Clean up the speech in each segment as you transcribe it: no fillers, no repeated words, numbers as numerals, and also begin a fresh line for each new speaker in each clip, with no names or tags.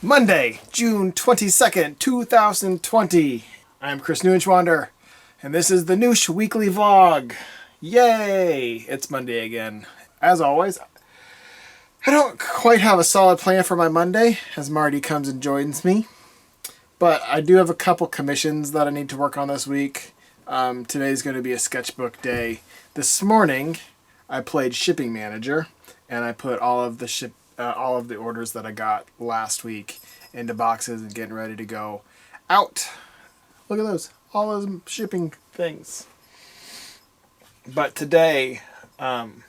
Monday, June 22nd, 2020. I'm Chris Noosh, and this is the Noosh Weekly Vlog. Yay! It's Monday again. As always, I don't quite have a solid plan for my Monday, as Mardi comes and joins me. But I do have a couple commissions that I need to work on this week. Today's going to be a sketchbook day. This morning, I played Shipping Manager, and I put all of the orders that I got last week into boxes and getting ready to go out. Look at those, all those shipping things. But today, I'm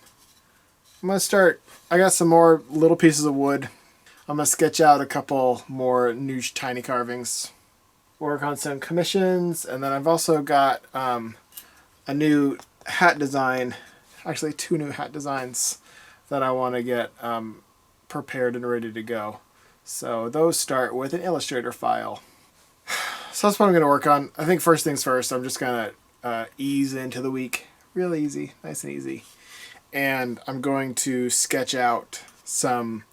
gonna start. I got some more little pieces of wood. I'm gonna sketch out a couple more Noosh tiny carvings, work on some commissions, and then I've also got a new hat design, actually two new hat designs that I want to get prepared and ready to go. So those start with an Illustrator file. So that's what I'm going to work on. I think first things first, I'm just going to ease into the week. Real easy, nice and easy. And I'm going to sketch out some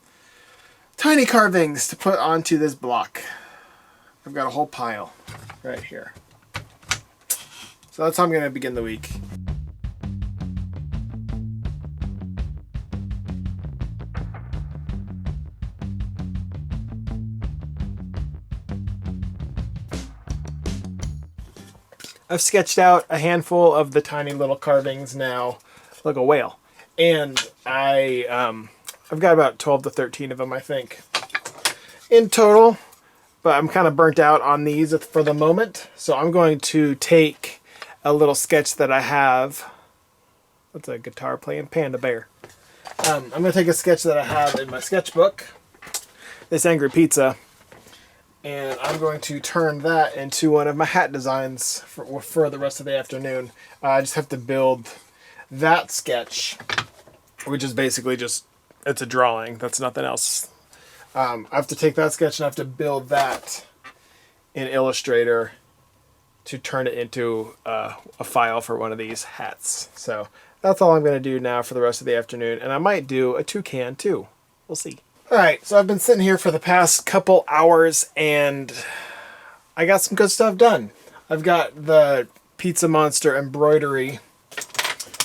tiny carvings to put onto this block. I've got a whole pile right here. So that's how I'm going to begin the week. I've sketched out a handful of the tiny little carvings now, like a whale, and I've got about 12 to 13 of them, I think, in total. But I'm kind of burnt out on these for the moment, so I'm going to take a little sketch that I have. That's a guitar playing panda bear. I'm going to take a sketch that I have in my sketchbook, this Angry Pizza. And I'm going to turn that into one of my hat designs for the rest of the afternoon. I just have to build that sketch, which is basically just, it's a drawing. That's nothing else. I have to take that sketch and I have to build that in Illustrator to turn it into a file for one of these hats. So that's all I'm going to do now for the rest of the afternoon. And I might do a toucan too. We'll see. Alright, so I've been sitting here for the past couple hours and I got some good stuff done. I've got the Pizza Monster embroidery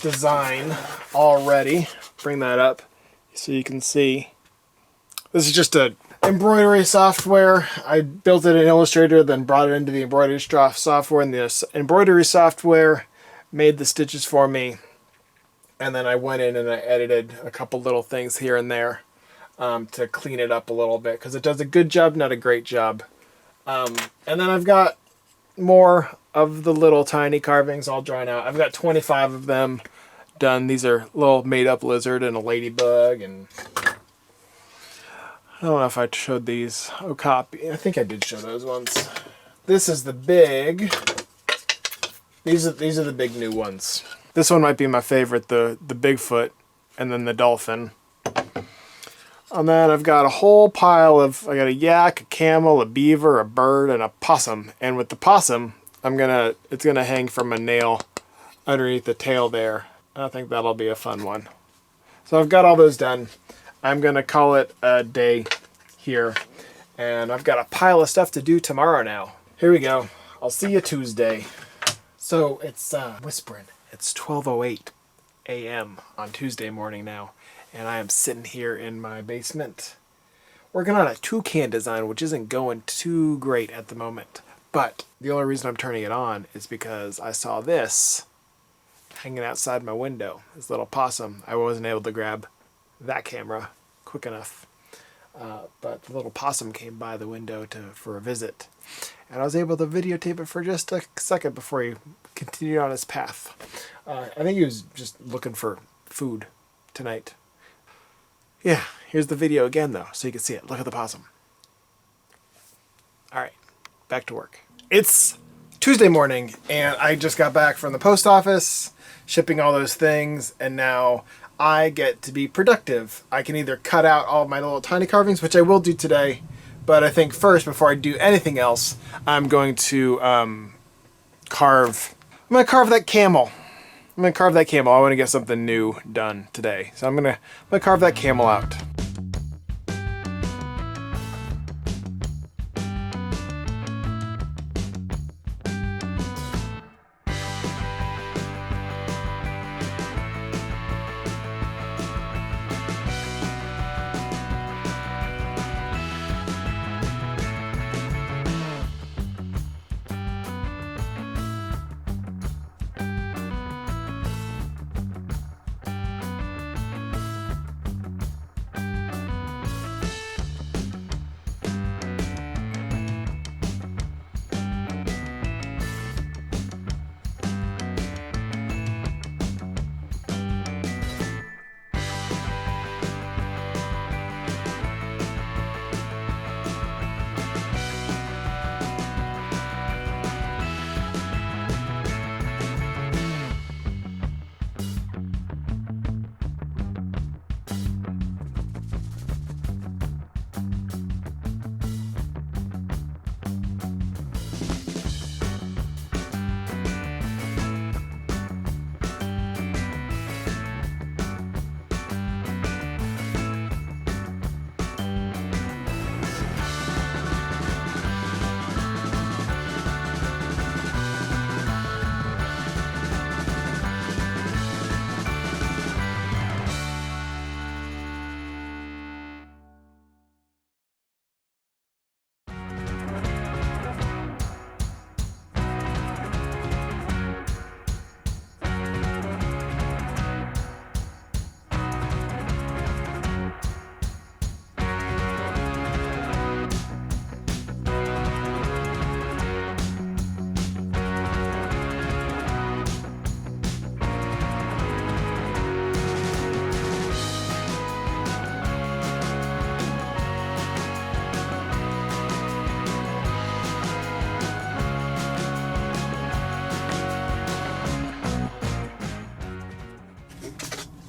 design all ready. Bring that up so you can see. This is just a embroidery software. I built it in Illustrator, then brought it into the embroidery software, and this embroidery software made the stitches for me. And then I went in and I edited a couple little things here and there. To clean it up a little bit, because it does a good job, not a great job. And then I've got more of the little tiny carvings all drawn out. I've got 25 of them done. These are little made-up lizard and a ladybug, and I don't know if I showed these. Oh, copy. I think I did show those ones. This is the big. These are the big new ones. This one might be my favorite, the Bigfoot, and then the dolphin. And then I've got a whole pile of, I got a yak, a camel, a beaver, a bird, and a possum. And with the possum, it's gonna hang from a nail underneath the tail there. I think that'll be a fun one. So I've got all those done. I'm gonna call it a day here. And I've got a pile of stuff to do tomorrow now. Here we go. I'll see you Tuesday. So it's whispering. It's 12:08 a.m. on Tuesday morning now. And I am sitting here in my basement working on a toucan design, which isn't going too great at the moment. But the only reason I'm turning it on is because I saw this hanging outside my window, this little possum. I wasn't able to grab that camera quick enough. But the little possum came by the window for a visit. And I was able to videotape it for just a second before he continued on his path. I think he was just looking for food tonight. Yeah, here's the video again, though, so you can see it. Look at the possum. All right, back to work. It's Tuesday morning, and I just got back from the post office, shipping all those things, and now I get to be productive. I can either cut out all of my little tiny carvings, which I will do today, but I think first, before I do anything else, I'm going to carve that camel. I'm going to carve that camel. I want to get something new done today. So I'm going to carve that camel out.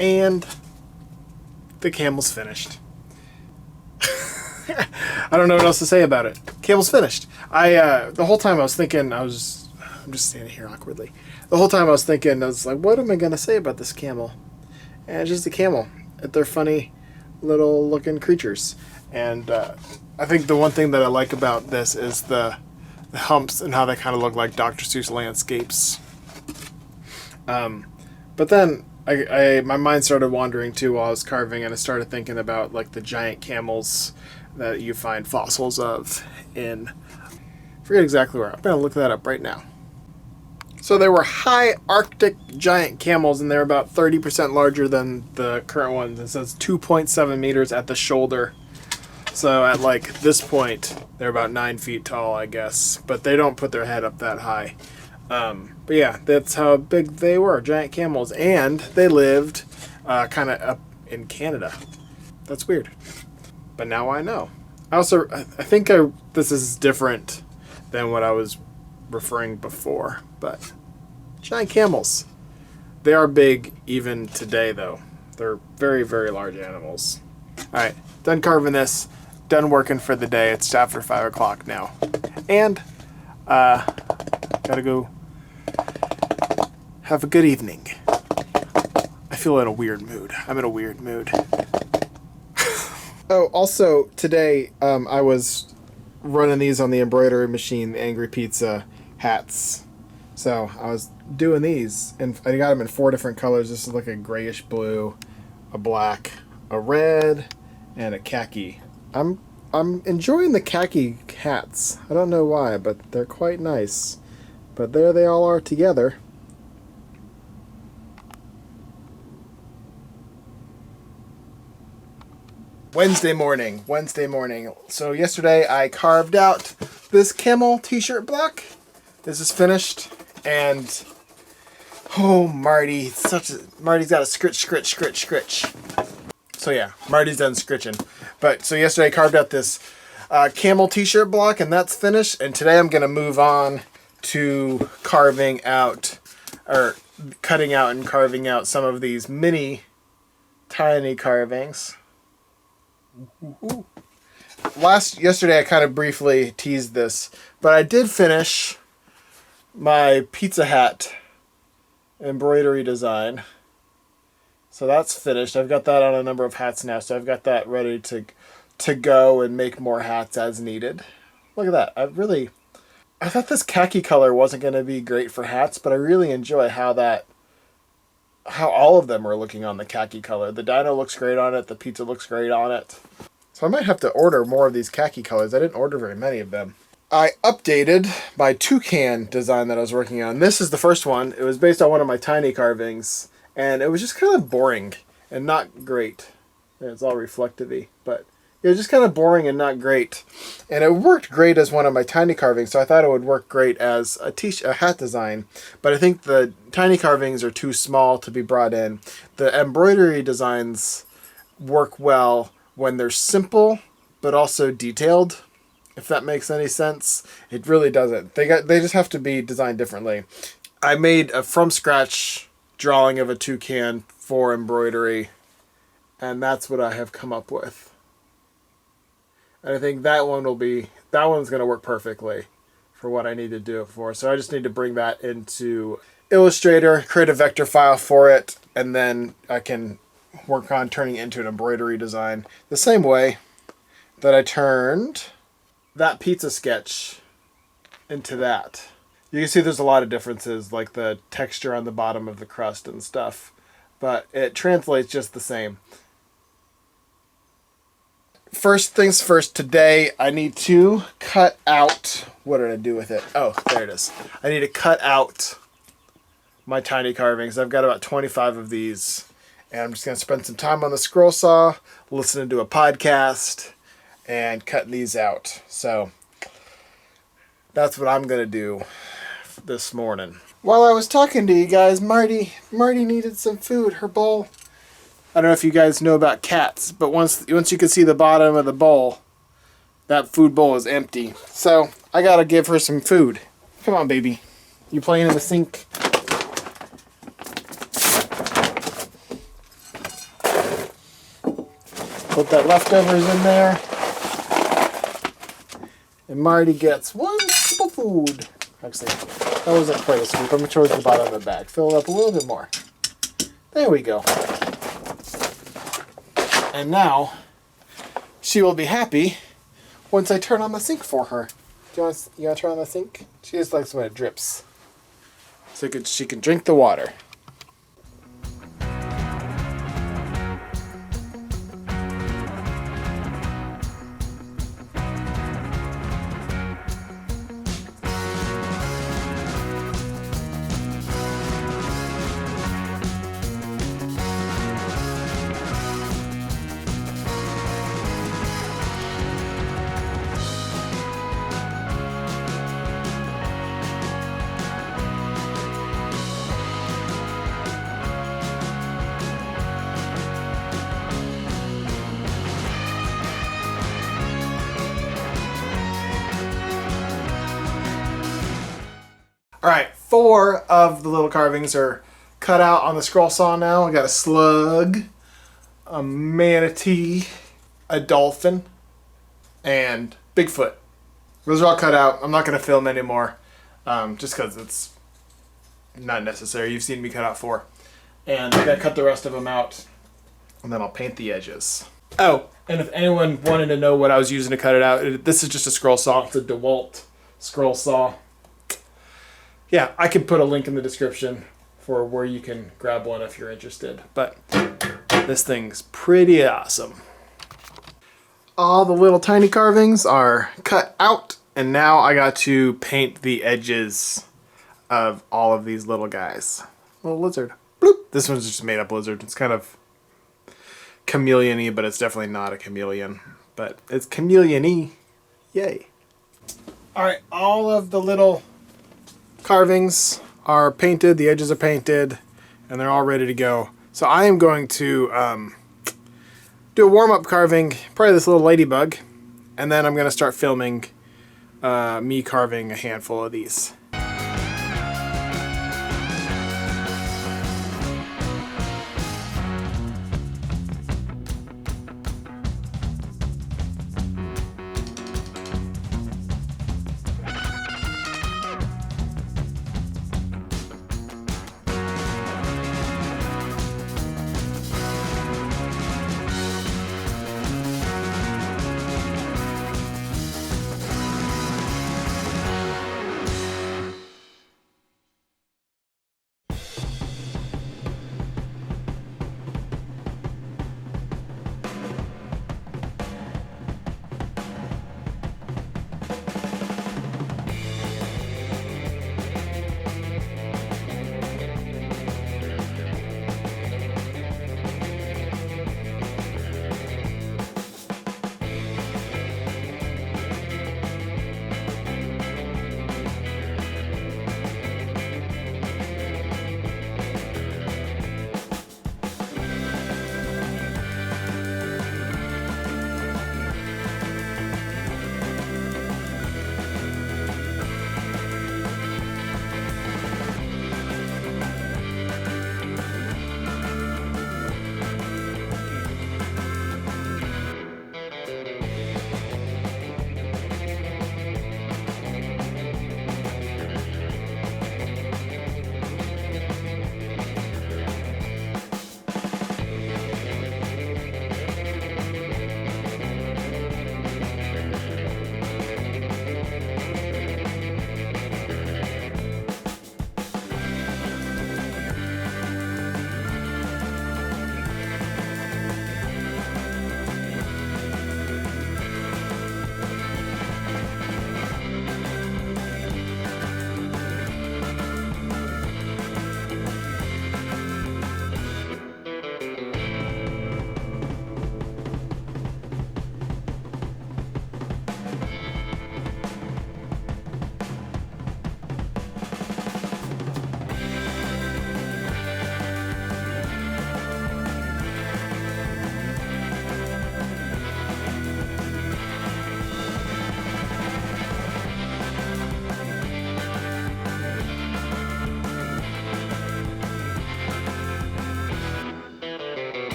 And the camel's finished. I don't know what else to say about it. Camel's finished. The whole time I was thinking, I'm just standing here awkwardly. The whole time I was thinking, I was like, what am I going to say about this camel? And it's just a camel. They're funny little looking creatures. And I think the one thing that I like about this is the humps and how they kind of look like Dr. Seuss landscapes. But then my mind started wandering too while I was carving, and I started thinking about like the giant camels that you find fossils of in, I forget exactly where. I'm going to look that up right now. So they were high Arctic giant camels, and they're about 30% larger than the current ones. It says 2.7 meters at the shoulder. So at like this point, they're about 9 feet tall, I guess. But they don't put their head up that high. But yeah, that's how big they were, giant camels. And they lived kind of up in Canada. That's weird. But now I know. I think this is different than what I was referring before. But giant camels. They are big even today, though. They're very, very large animals. Alright, done carving this. Done working for the day. It's after 5 o'clock now. And, gotta go have a good evening. I feel in a weird mood. I'm in a weird mood. Oh, also, today, I was running these on the embroidery machine, the Angry Pizza hats. So, I was doing these, and I got them in 4 different colors. This is like a grayish blue, a black, a red, and a khaki. I'm enjoying the khaki hats. I don't know why, but they're quite nice. But there they all are together. Wednesday morning. So yesterday I carved out this camel t-shirt block. This is finished, and oh, Mardi, Mardi's got a scritch. So yeah, Mardi's done scritching. But so yesterday I carved out this camel t-shirt block, and that's finished. And today I'm gonna move on to cutting out and carving out some of these tiny carvings. Yesterday I kind of briefly teased this, but I did finish my pizza hat embroidery design. So that's finished. I've got that on a number of hats now, so I've got that ready to go and make more hats as needed. Look at that. I thought this khaki color wasn't going to be great for hats, but I really enjoy how all of them are looking on the khaki color. The dino looks great on it. The pizza looks great on it. So I might have to order more of these khaki colors. I didn't order very many of them. I updated my toucan design that I was working on. This is the first one. It was based on one of my tiny carvings, and it was just kind of boring and not great. It's all reflective-y, but it was just kind of boring and not great. And it worked great as one of my tiny carvings, so I thought it would work great as a hat design. But I think the tiny carvings are too small to be brought in. The embroidery designs work well when they're simple, but also detailed, if that makes any sense. It really doesn't. They just have to be designed differently. I made a from-scratch drawing of a toucan for embroidery, and that's what I have come up with. And I think that one's going to work perfectly for what I need to do it for. So I just need to bring that into Illustrator, create a vector file for it, and then I can work on turning it into an embroidery design the same way that I turned that pizza sketch into that. You can see there's a lot of differences, like the texture on the bottom of the crust and stuff, but it translates just the same. First things first, today I need to cut out, what did I do with it? Oh, there it is. I need to cut out my tiny carvings. I've got about 25 of these, and I'm just going to spend some time on the scroll saw, listening to a podcast, and cutting these out. So that's what I'm going to do this morning. While I was talking to you guys, Mardi needed some food. Her bowl, I don't know if you guys know about cats, but once you can see the bottom of the bowl, that food bowl is empty. So I gotta give her some food. Come on, baby. You playing in the sink? Put that leftovers in there. And Mardi gets one scoop of food. Actually, that wasn't quite a scoop. I'm towards the bottom of the bag. Fill it up a little bit more. There we go. And now, she will be happy once I turn on the sink for her. You want to turn on the sink? She just likes when it drips. So she can drink the water. Alright, 4 of the little carvings are cut out on the scroll saw now. I got a slug, a manatee, a dolphin, and Bigfoot. Those are all cut out. I'm not going to film anymore, just because it's not necessary. You've seen me cut out 4. And I'm going to cut the rest of them out, and then I'll paint the edges. Oh, and if anyone wanted to know what I was using to cut it out, this is just a scroll saw. It's a DeWalt scroll saw. Yeah, I can put a link in the description for where you can grab one if you're interested. But this thing's pretty awesome. All the little tiny carvings are cut out, and now I got to paint the edges of all of these little guys. Little lizard. Bloop. This one's just a made up lizard. It's kind of chameleon-y, but it's definitely not a chameleon. But it's chameleon-y. Yay. Alright, all of the little carvings are painted, the edges are painted, and they're all ready to go. So I am going to do a warm-up carving, probably this little ladybug, and then I'm going to start filming me carving a handful of these.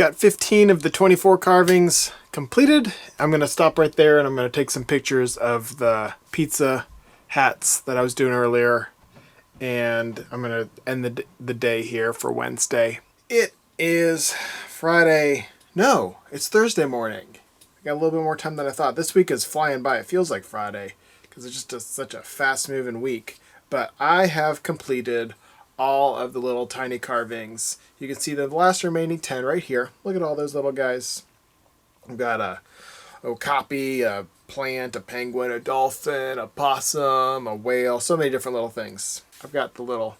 got 15 of the 24 carvings completed. I'm going to stop right there and I'm going to take some pictures of the pizza hats that I was doing earlier. And I'm going to end the day here for Wednesday. It is Friday. No, it's Thursday morning. I got a little bit more time than I thought. This week is flying by. It feels like Friday because it's just such a fast-moving week. But I have completed all of the little tiny carvings. You can see the last remaining 10 right here. Look at all those little guys. I've got a okapi, a plant, a penguin, a dolphin, a possum, a whale, so many different little things. I've got the little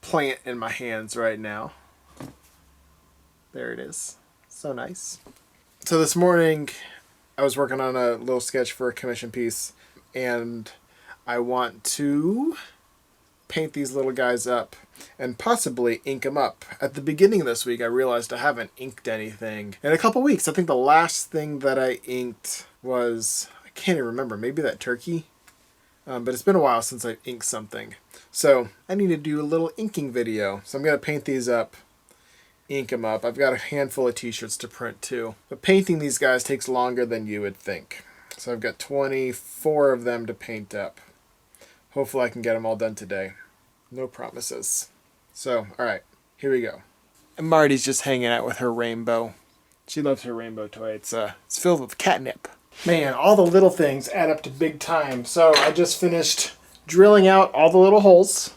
plant in my hands right now. There it is. So nice. So this morning I was working on a little sketch for a commission piece and I want to paint these little guys up and possibly ink them up. At the beginning of this week I realized I haven't inked anything in a couple weeks. I think the last thing that I inked was, I can't even remember, maybe that turkey. But it's been a while since I inked something. So I need to do a little inking video. So I'm going to paint these up, ink them up. I've got a handful of t-shirts to print too. But painting these guys takes longer than you would think. So I've got 24 of them to paint up. Hopefully I can get them all done today. No promises. So, alright, here we go. And Marty's just hanging out with her rainbow. She loves her rainbow toy. It's filled with catnip. Man, all the little things add up to big time. So I just finished drilling out all the little holes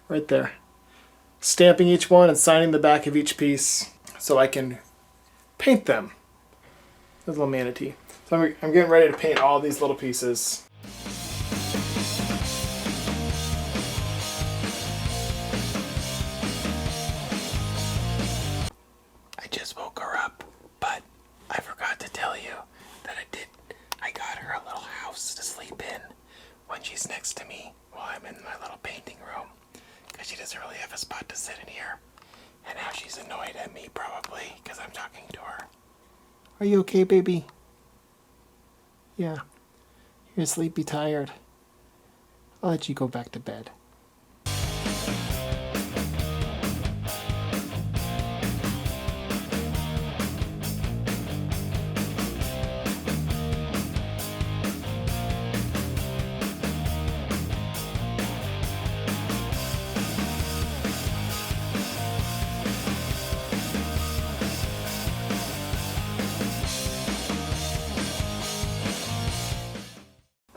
right there. Stamping each one and signing the back of each piece so I can paint them. This little manatee. So I'm getting ready to paint all these little pieces. I just woke her up, but I forgot to tell you that I got her a little house to sleep in when she's next to me while I'm in my little painting room. Because she doesn't really have a spot to sit in here. And now she's annoyed at me probably because I'm talking to her. Are you okay, baby? Yeah. You're sleepy tired. I'll let you go back to bed.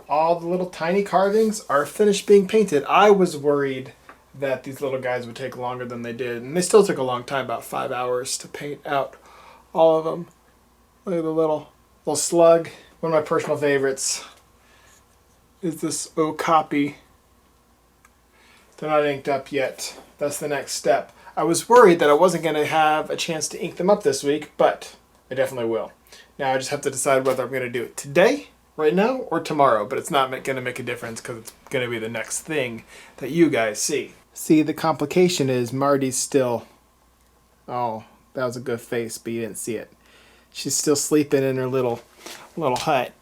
All the little tiny carvings are finished being painted. I was worried that these little guys would take longer than they did, and they still took a long time, about 5 hours to paint out all of them. Look at the little slug. One of my personal favorites is this okapi. They're not inked up yet. That's the next step. I was worried that I wasn't going to have a chance to ink them up this week, but I definitely will. Now I just have to decide whether I'm going to do it today, right now, or tomorrow, but it's not going to make a difference because it's going to be the next thing that you guys see. See, the complication is Marty's still... Oh, that was a good face, but you didn't see it. She's still sleeping in her little hut,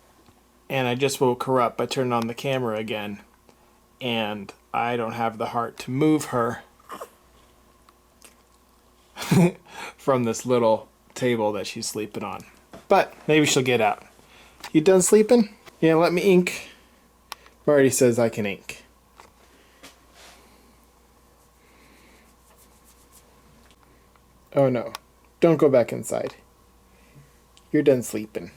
and I just woke her up by turning on the camera again, and I don't have the heart to move her from this little table that she's sleeping on. But maybe she'll get out. You done sleeping? Yeah, let me ink. Marty says I can ink. Oh no, don't go back inside. You're done sleeping.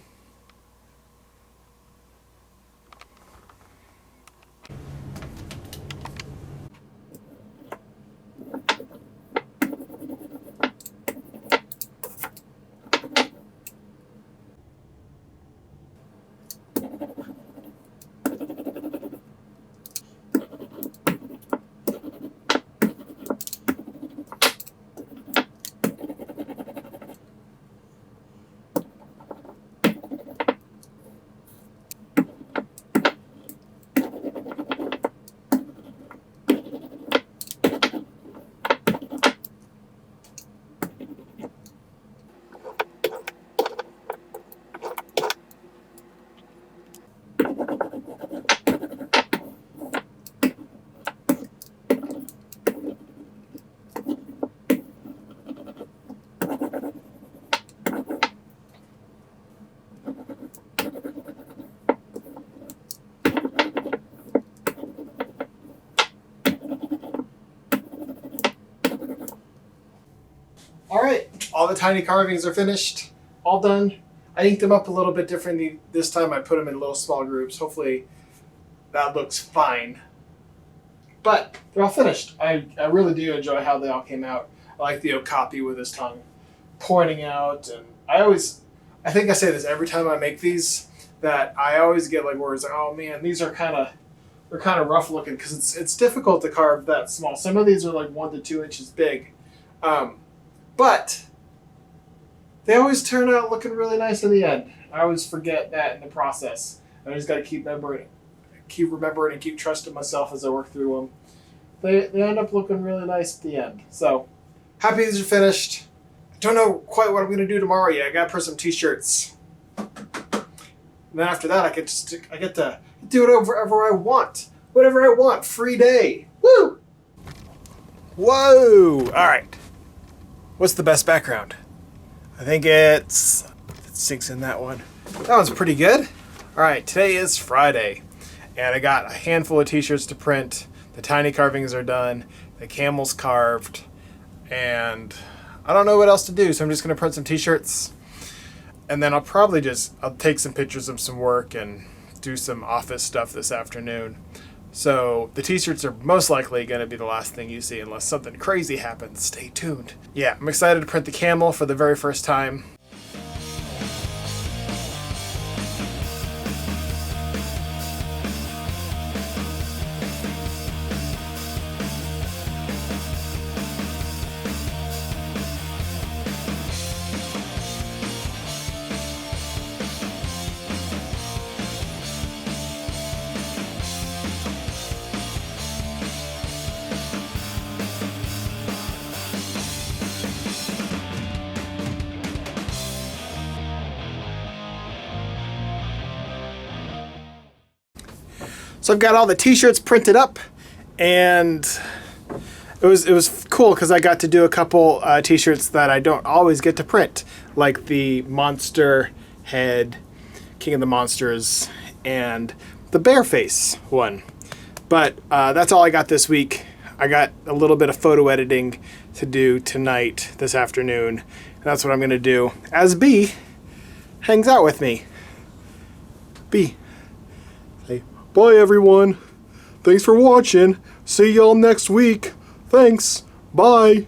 All right, all the tiny carvings are finished, all done. I inked them up a little bit differently this time. I put them in little small groups. Hopefully that looks fine. But they're all finished. I really do enjoy how they all came out. I like the okapi with his tongue pointing out, and I think I say this every time I make these, that I always get like words like, oh man, they're kind of rough looking, because it's difficult to carve that small. Some of these are like 1 to 2 inches big, but they always turn out looking really nice in the end. I always forget that in the process. I just got to keep remembering, and keep trusting myself as I work through them. They end up looking really nice at the end. So happy these are finished. I don't know quite what I'm going to do tomorrow yet. I got to print some t-shirts. And then after that, I get to do it whatever I want. Whatever I want. Free day. Woo! Whoa! All right. What's the best background? I think it sinks in that one. That one's pretty good. All right, today is Friday, and I got a handful of t-shirts to print. The tiny carvings are done. The camel's carved, and I don't know what else to do, so I'm just going to print some t-shirts, and then I'll take some pictures of some work and do some office stuff this afternoon. So the t-shirts are most likely going to be the last thing you see unless something crazy happens. Stay tuned. Yeah, I'm excited to print the camel for the very first time. So I've got all the t-shirts printed up, and it was cool because I got to do a couple t-shirts that I don't always get to print, like the monster head, King of the Monsters, and the bear face one. But that's all I got this week. I got a little bit of photo editing to do tonight, this afternoon, and that's what I'm going to do as B hangs out with me. B. Say, bye everyone. Thanks for watching. See y'all next week. Thanks. Bye.